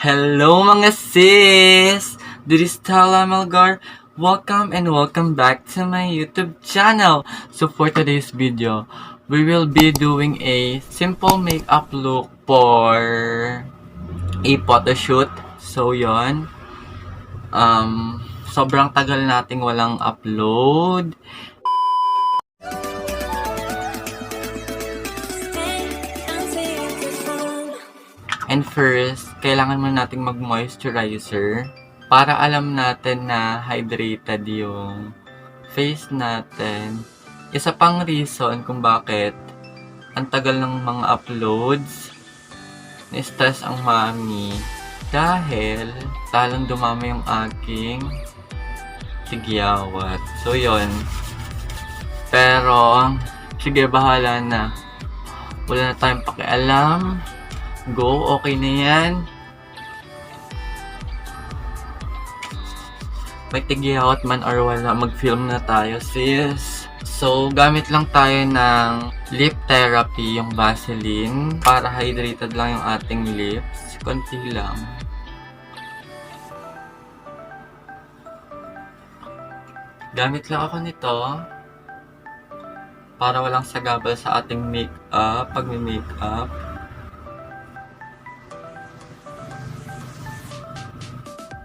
Hello mga sis! This is Tala Malgar. Welcome and welcome back to my YouTube channel. So for today's video, we will be doing a simple makeup look for a photo shoot. So yon. Sobrang tagal nating walang upload. And first, kailangan muna nating mag-moisturizer para alam natin na hydrated yung face natin. Isa pang reason kung bakit ang tagal ng mga uploads, na-stress ang mami dahil lalong dumami yung aking tigyawat. So, yon. Pero, sige, bahala na. Wala na tayong pakialam. Go, okay na yan. May tigyawat man or wala, mag-film na tayo, sis. So, gamit lang tayo ng lip therapy, yung Vaseline, para hydrated lang yung ating lips. Konti lang. Gamit lang ako nito para walang sagabal sa ating makeup, pag-makeup.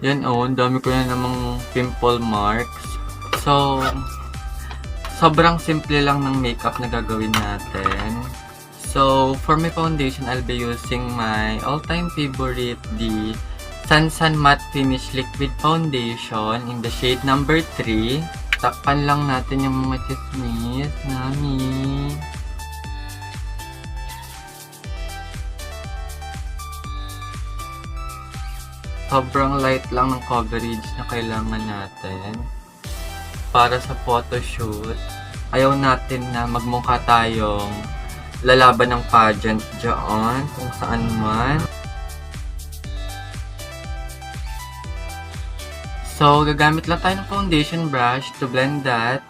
Yan dami ko na namang pimple marks. So, sobrang simple lang ng makeup na gagawin natin. So, for my foundation, I'll be using my all-time favorite, the Sansan Matte Finish Liquid Foundation in the shade number 3. Takpan lang natin yung mga chismis namin. Sobrang light lang ng coverage na kailangan natin para sa photoshoot. Ayaw natin na magmukha tayong lalaban ng pageant dyan, kung saan man. So, gagamit lang tayo ng foundation brush to blend that.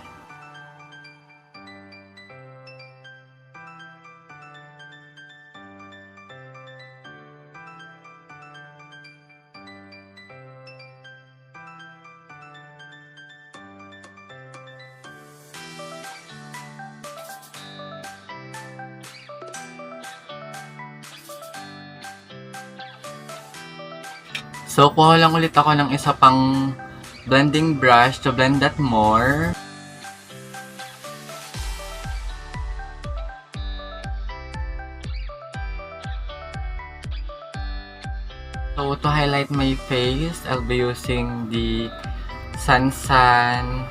So, kuha lang ulit ako ng isa pang blending brush to blend that more. So, to highlight my face, I'll be using the Sansan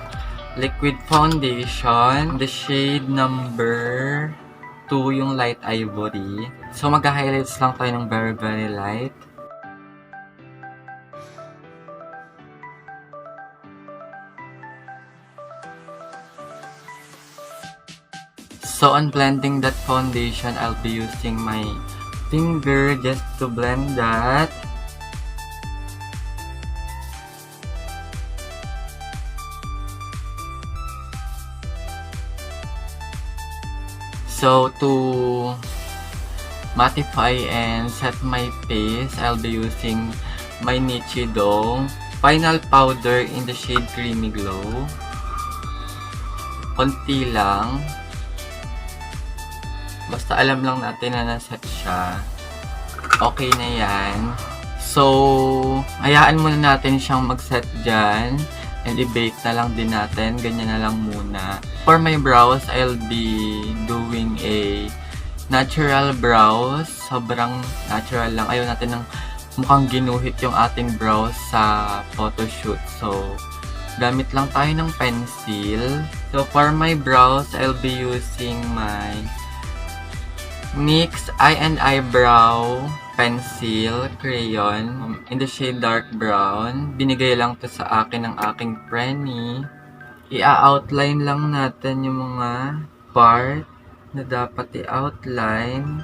Liquid Foundation, the shade number 2, yung light ivory. So, mag-highlights lang tayo ng very, very light. So, on blending that foundation, I'll be using my finger just to blend that. So, to mattify and set my face, I'll be using my Nichido Final Powder in the shade Creamy Glow. Konti lang. Basta alam lang natin na naset siya. Okay na yan. So, hayaan muna natin siyang mag-set dyan. And i-bake na lang din natin. Ganyan na lang muna. For my brows, I'll be doing a natural brows. Sobrang natural lang. Ayaw natin ng mukhang ginuhit yung ating brows sa photoshoot. So, gamit lang tayo ng pencil. So, for my brows, I'll be using my NYX Eye and Eyebrow Pencil Crayon in the shade Dark Brown. Binigay lang to sa akin ng aking Frenny. I-outline lang natin yung mga part na dapat i-outline.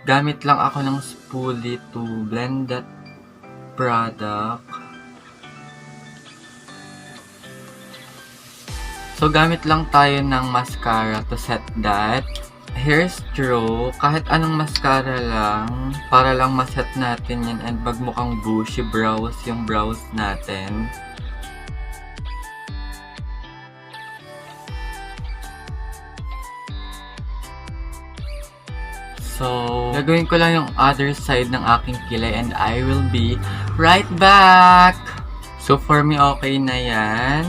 Gamit lang ako ng spoolie to blend that product. So, gamit lang tayo ng mascara to set that. Here's true, kahit anong mascara lang, para lang maset natin yan and magmukhang bushy brows yung brows natin. So, gagawin ko lang yung other side ng aking kilay and I will be right back! So, for me, okay na yan.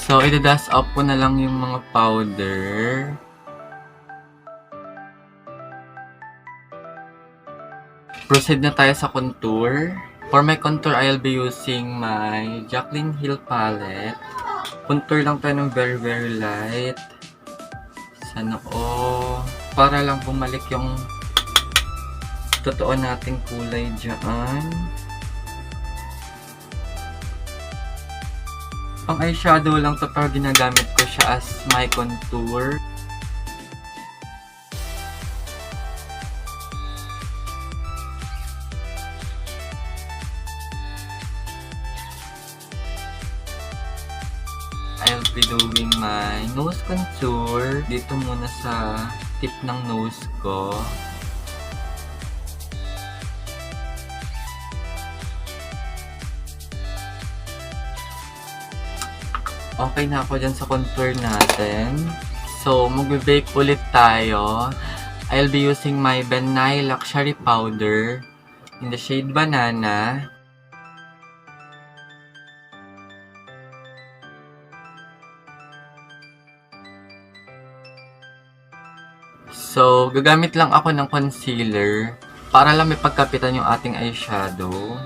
So, ida-dust up ko na lang yung mga powder. Proceed na tayo sa contour. For my contour, I'll be using my Jaclyn Hill palette. Contour lang tayo ng very, very light. Sa noo. Para lang bumalik yung totoo nating kulay dyan. Pang eyeshadow lang to pero ginagamit ko siya as my contour. I'll be doing my nose contour dito muna sa tip ng nose ko. Okay na ako dyan sa contour natin. So, mag-bake ulit tayo. I'll be using my Benay Luxury Powder in the shade Banana. So, gagamit lang ako ng concealer para lang may pagkapitan yung ating eyeshadow.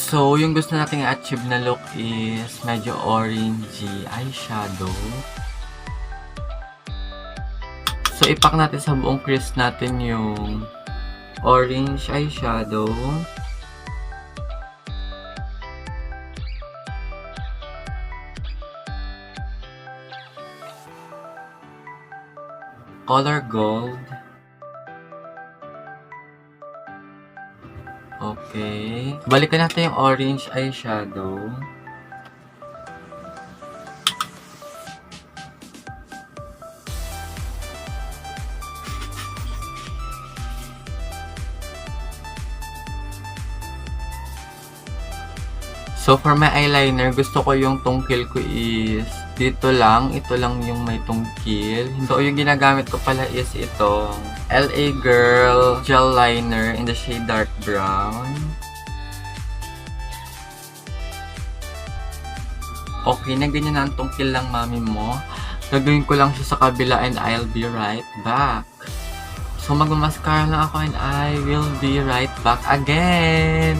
So, yung gusto nating i-achieve na look is medyo orangey eyeshadow. So, ipak natin sa buong crease natin yung orange eyeshadow. Color gold. Okay. Balikan natin yung orange eyeshadow. So, for my eyeliner, gusto ko yung tungkil ko is dito lang. Ito lang yung may tungkil. So, yung ginagamit ko pala is itong LA Girl Gel Liner in the shade Dark Brown. Okay, na ganyan na ang tungkil lang, mami mo. Gagawin ko lang siya sa kabila and I'll be right back. So, magmamascara lang ako and I will be right back again.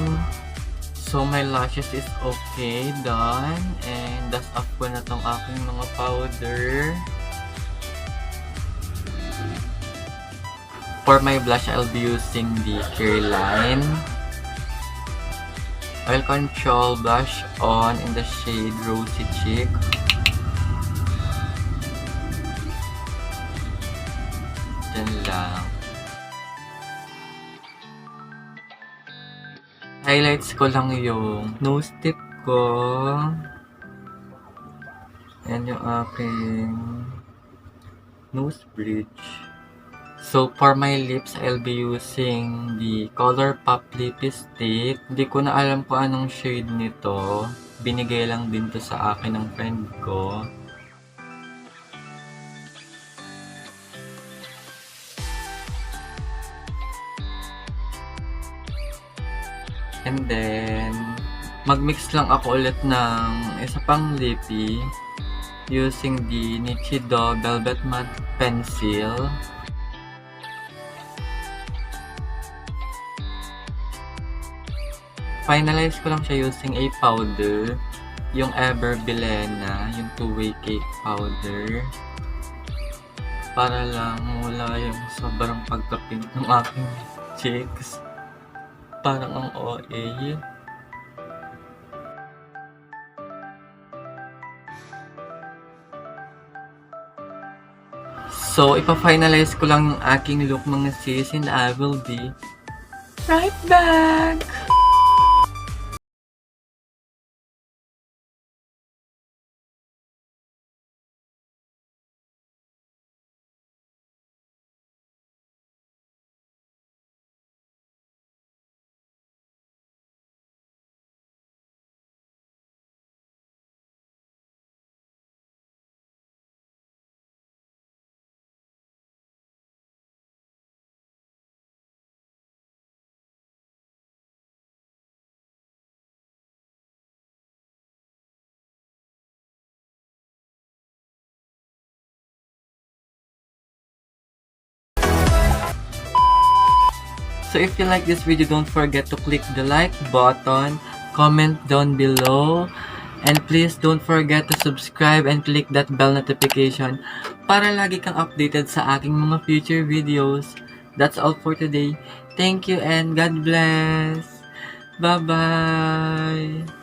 So, my lashes is okay, done. And dust up ko na tong aking mga powder. For my blush, I'll be using the Careline Oil Control Blush on in the shade Rosy Cheek. Diyan lang. Highlights ko lang yung nose tip ko. Yan yung aking nose bridge. So, for my lips, I'll be using the ColourPop Lipstick. Hindi ko na alam kung anong shade nito. Binigay lang din to sa akin ng friend ko. And then, mag-mix lang ako ulit ng isa pang lippy using the Nichido Velvet Matte Pencil. Finalize ko lang siya using a powder, yung Ever Bilena, yung two-way cake powder. Para lang wala yung sobrang pagka-pink ng aking cheeks. Parang ang OA. So, ipa-finalize ko lang yung aking look mga sis and I will be Right back! So if you like this video, don't forget to click the like button, comment down below, and please don't forget to subscribe and click that bell notification para lagi kang updated sa aking mga future videos. That's all for today. Thank you and God bless. Bye-bye.